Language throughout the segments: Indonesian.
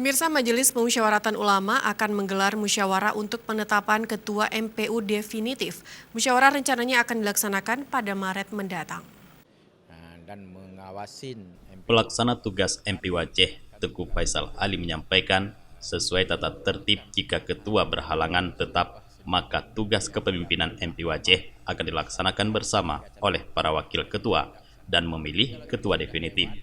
Pemirsa Majelis Pemusyawaratan Ulama akan menggelar musyawarah untuk penetapan Ketua MPU definitif. Musyawarah rencananya akan dilaksanakan pada Maret mendatang. Dan mengawasin MPU. Pelaksana tugas MPU Aceh, Teguh Faisal Ali menyampaikan, sesuai tata tertib jika ketua berhalangan tetap, maka tugas kepemimpinan MPU Aceh akan dilaksanakan bersama oleh para wakil ketua dan memilih ketua definitif.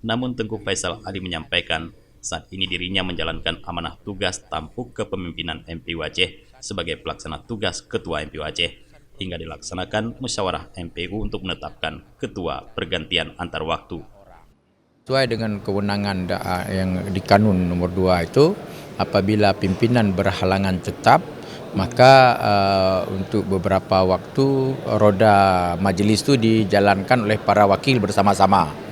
Namun Teguh Faisal Ali menyampaikan, saat ini dirinya menjalankan amanah tugas tampuk kepemimpinan MPU Aceh sebagai pelaksana tugas ketua MPU Aceh hingga dilaksanakan musyawarah MPU untuk menetapkan ketua pergantian antar waktu. Sesuai dengan kewenangan yang di Kanun nomor 2 itu, apabila pimpinan berhalangan tetap, maka untuk beberapa waktu roda majelis itu dijalankan oleh para wakil bersama-sama.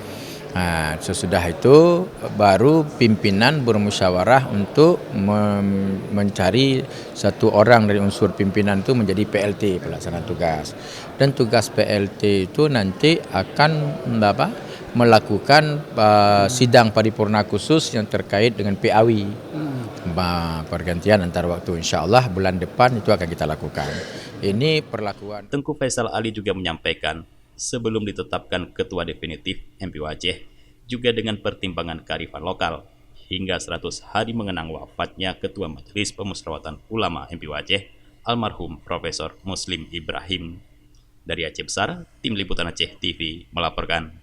Sesudah itu baru pimpinan bermusyawarah untuk mencari satu orang dari unsur pimpinan itu menjadi PLT, pelaksana tugas. Dan tugas PLT itu nanti akan melakukan sidang paripurna khusus yang terkait dengan PAW, pergantian antar waktu. Insya Allah bulan depan itu akan kita lakukan. Ini perlakuan. Tengku Faisal Ali juga menyampaikan, sebelum ditetapkan ketua definitif MPU Aceh, juga dengan pertimbangan kearifan lokal, hingga 100 hari mengenang wafatnya Ketua Majelis Pemusyawaratan Ulama MPU Aceh, almarhum Profesor Muslim Ibrahim. Dari Aceh Besar, Tim Liputan Aceh TV melaporkan.